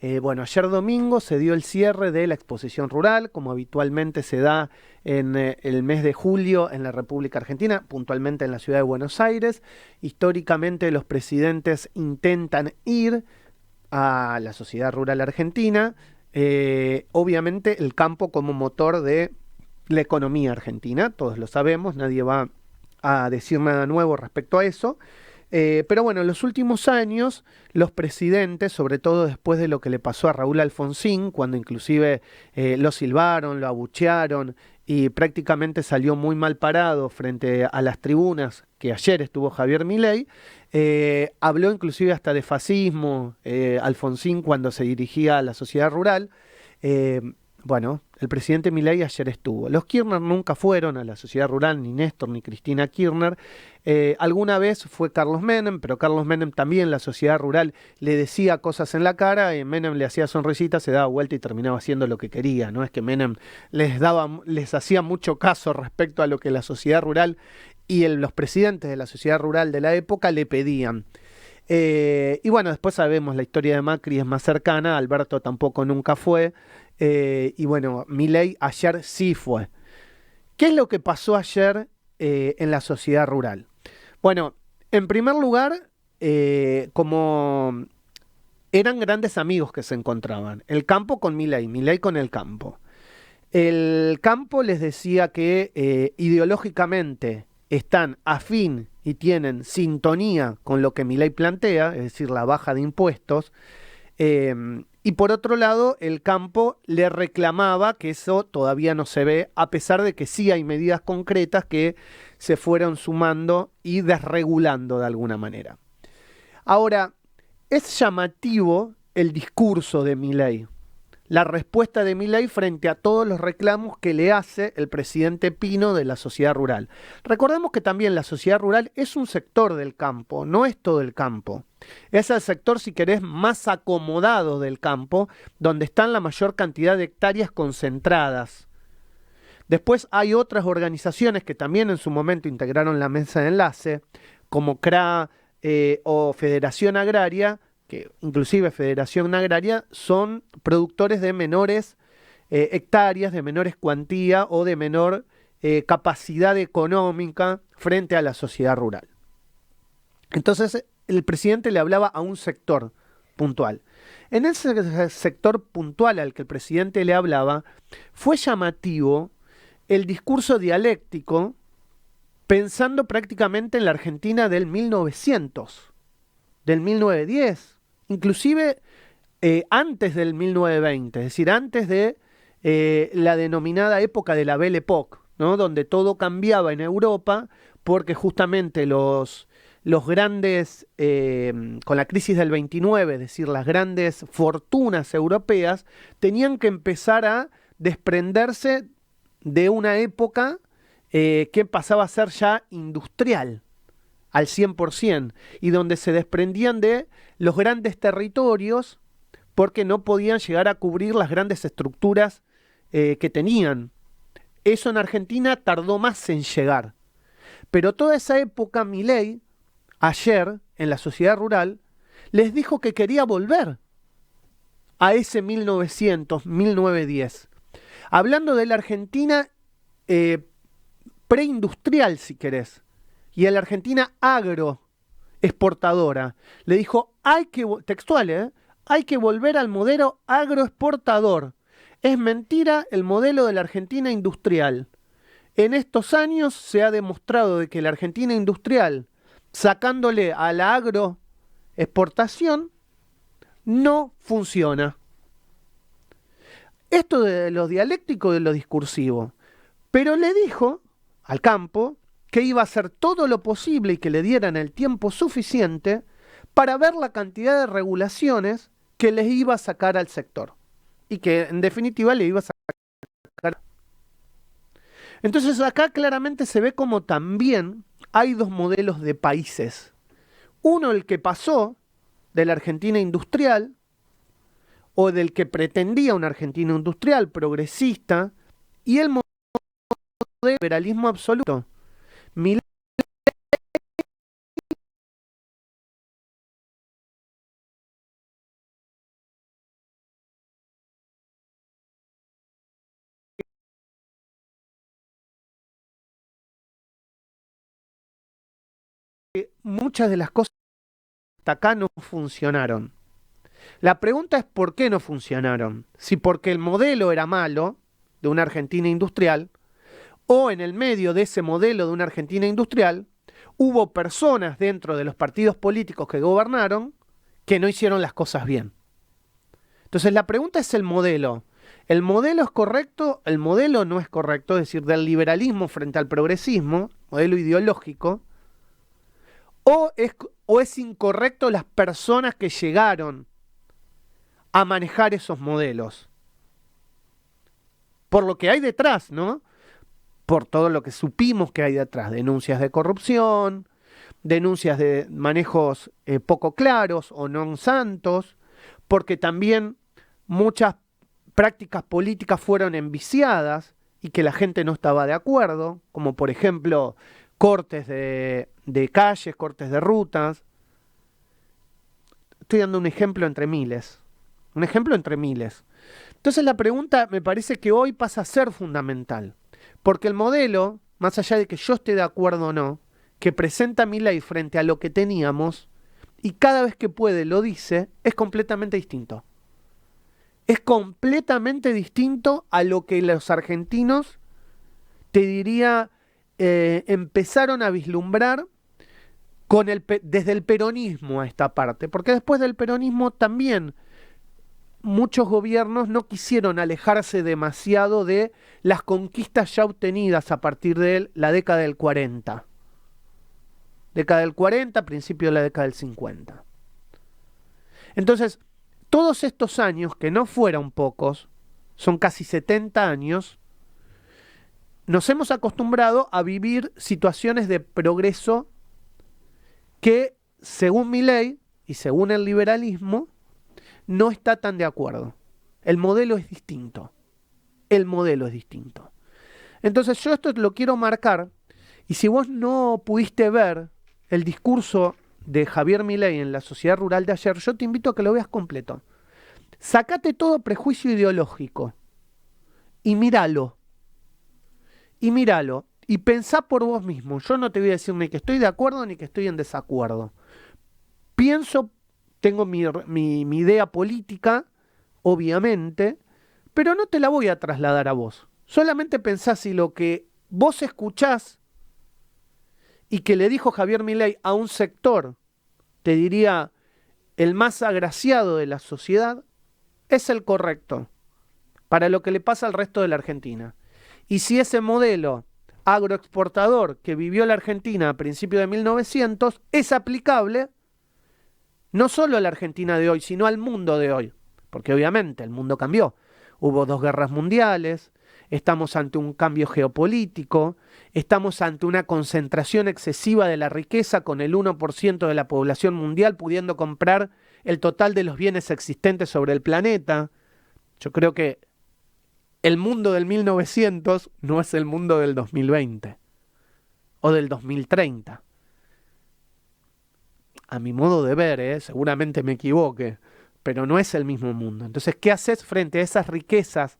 Bueno, ayer domingo se dio el cierre de la exposición rural, como habitualmente se da en el mes de julio en la República Argentina, puntualmente en la ciudad de Buenos Aires. Históricamente los presidentes intentan ir a la sociedad rural argentina, obviamente el campo como motor de la economía argentina, todos lo sabemos, nadie va a decir nada nuevo respecto a eso. Pero bueno, en los últimos años, los presidentes, sobre todo después de lo que le pasó a Raúl Alfonsín, cuando inclusive lo silbaron, lo abuchearon y prácticamente salió muy mal parado frente a las tribunas que ayer estuvo Javier Milei, habló inclusive hasta de fascismo, Alfonsín cuando se dirigía a la sociedad rural. Eh, bueno, el presidente Milei ayer estuvo. Los Kirchner nunca fueron a la sociedad rural, ni Néstor ni Cristina Kirchner. Alguna vez fue Carlos Menem, pero Carlos Menem también, la sociedad rural, le decía cosas en la cara, y Menem le hacía sonrisitas, se daba vuelta y terminaba haciendo lo que quería. No es que Menem les hacía mucho caso respecto a lo que la sociedad rural y los presidentes de la sociedad rural de la época le pedían. Y bueno, después sabemos la historia de Macri es más cercana, Alberto tampoco nunca fue, y bueno, Milei ayer sí fue. ¿Qué es lo que pasó ayer en la sociedad rural? Bueno, en primer lugar, como eran grandes amigos que se encontraban, el campo con Milei, Milei con el campo. El campo les decía que ideológicamente están afín y tienen sintonía con lo que Milei plantea, es decir, la baja de impuestos. Y por otro lado, el campo le reclamaba que eso todavía no se ve, a pesar de que sí hay medidas concretas que se fueron sumando y desregulando de alguna manera. Ahora, es llamativo el discurso de Milei, la respuesta de Milei frente a todos los reclamos que le hace el presidente Pino de la sociedad rural. Recordemos que también la sociedad rural es un sector del campo, no es todo el campo. Es el sector, si querés, más acomodado del campo, donde están la mayor cantidad de hectáreas concentradas. Después hay otras organizaciones que también en su momento integraron la mesa de enlace, como CRA o Federación Agraria, que inclusive Federación Agraria son productores de menores hectáreas, de menores cuantía o de menor capacidad económica frente a la sociedad rural. Entonces el presidente le hablaba a un sector puntual. En ese sector puntual al que el presidente le hablaba, fue llamativo el discurso dialéctico pensando prácticamente en la Argentina del 1900, del 1910, inclusive antes del 1920, es decir, antes de la denominada época de la Belle Époque, ¿no? Donde todo cambiaba en Europa porque justamente los grandes, con la crisis del 29, es decir, las grandes fortunas europeas, tenían que empezar a desprenderse de una época que pasaba a ser ya industrial al 100% y donde se desprendían de los grandes territorios porque no podían llegar a cubrir las grandes estructuras que tenían. Eso en Argentina tardó más en llegar. Pero toda esa época, Milei, ayer, en la sociedad rural, les dijo que quería volver a ese 1900, 1910. Hablando de la Argentina eh, preindustrial, si querés, y a la Argentina agroexportadora. Le dijo, textual, hay que volver al modelo agroexportador. Es mentira el modelo de la Argentina industrial. En estos años se ha demostrado de que la Argentina industrial, sacándole a la agroexportación, no funciona. Esto de lo dialéctico, de lo discursivo. Pero le dijo al campo que iba a hacer todo lo posible y que le dieran el tiempo suficiente para ver la cantidad de regulaciones que les iba a sacar al sector. Y que en definitiva le iba a sacar. Entonces acá claramente se ve como también hay dos modelos de países. Uno, el que pasó de la Argentina industrial o del que pretendía una Argentina industrial progresista y el modelo de liberalismo absoluto. Milei que muchas de las cosas hasta acá no funcionaron. La pregunta es ¿por qué no funcionaron? Si porque el modelo era malo, de una Argentina industrial, o en el medio de ese modelo de una Argentina industrial, hubo personas dentro de los partidos políticos que gobernaron que no hicieron las cosas bien. Entonces la pregunta es el modelo. ¿El modelo es correcto? ¿El modelo no es correcto? Es decir, del liberalismo frente al progresismo, modelo ideológico. ¿O es incorrecto las personas que llegaron a manejar esos modelos? Por lo que hay detrás, ¿no? Por todo lo que supimos que hay detrás. Denuncias de corrupción, denuncias de manejos poco claros o no santos, porque también muchas prácticas políticas fueron enviciadas y que la gente no estaba de acuerdo, como por ejemplo cortes de calles, cortes de rutas. Estoy dando un ejemplo entre miles. Un ejemplo entre miles. Entonces la pregunta me parece que hoy pasa a ser fundamental. Porque el modelo, más allá de que yo esté de acuerdo o no, que presenta Milei frente a lo que teníamos, y cada vez que puede lo dice, es completamente distinto. Es completamente distinto a lo que los argentinos, te diría, empezaron a vislumbrar desde el peronismo a esta parte. Porque después del peronismo también muchos gobiernos no quisieron alejarse demasiado de las conquistas ya obtenidas a partir de la década del 40. Década del 40, principio de la década del 50. Entonces, todos estos años, que no fueron pocos, son casi 70 años, nos hemos acostumbrado a vivir situaciones de progreso que, según Milei y según el liberalismo, no está tan de acuerdo. El modelo es distinto. El modelo es distinto. Entonces yo esto lo quiero marcar, y si vos no pudiste ver el discurso de Javier Milei en la Sociedad Rural de ayer, yo te invito a que lo veas completo. Sacate todo prejuicio ideológico y míralo. Y míralo. Y pensá por vos mismo. Yo no te voy a decir ni que estoy de acuerdo ni que estoy en desacuerdo. Pienso, tengo mi idea política, obviamente, pero no te la voy a trasladar a vos. Solamente pensá si lo que vos escuchás y que le dijo Javier Milei a un sector, te diría, el más agraciado de la sociedad, es el correcto para lo que le pasa al resto de la Argentina. Y si ese modelo agroexportador que vivió la Argentina a principios de 1900 es aplicable no solo a la Argentina de hoy, sino al mundo de hoy. Porque obviamente el mundo cambió. Hubo 2 guerras mundiales, estamos ante un cambio geopolítico, estamos ante una concentración excesiva de la riqueza con el 1% de la población mundial pudiendo comprar el total de los bienes existentes sobre el planeta. Yo creo que el mundo del 1900 no es el mundo del 2020 o del 2030. A mi modo de ver, seguramente me equivoque, pero no es el mismo mundo. Entonces, ¿qué haces frente a esas riquezas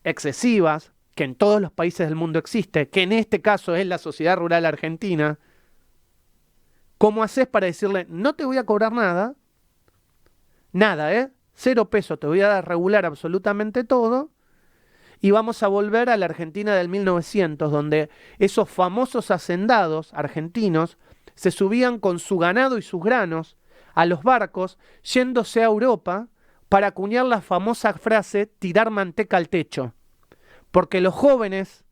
excesivas que en todos los países del mundo existe, que en este caso es la sociedad rural argentina? ¿Cómo haces para decirle, no te voy a cobrar nada, 0 pesos, te voy a dar regular absolutamente todo, y vamos a volver a la Argentina del 1900, donde esos famosos hacendados argentinos se subían con su ganado y sus granos a los barcos, yéndose a Europa para acuñar la famosa frase tirar manteca al techo. Porque los jóvenes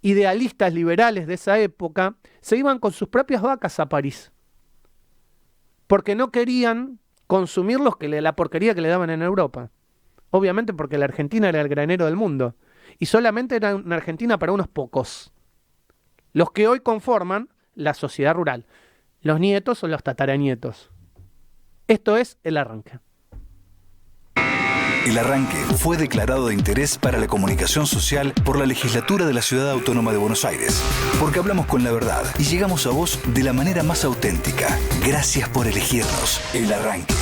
idealistas liberales de esa época se iban con sus propias vacas a París. Porque no querían consumir la porquería que le daban en Europa. Obviamente porque la Argentina era el granero del mundo. Y solamente era una Argentina para unos pocos. Los que hoy conforman la sociedad rural. Los nietos o los tataranietos. Esto es El Arranque. El Arranque fue declarado de interés para la comunicación social por la Legislatura de la Ciudad Autónoma de Buenos Aires. Porque hablamos con la verdad y llegamos a vos de la manera más auténtica. Gracias por elegirnos. El Arranque.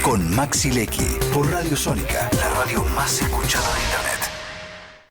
Con Maxi Lecky por Radio Sónica, la radio más escuchada de Internet.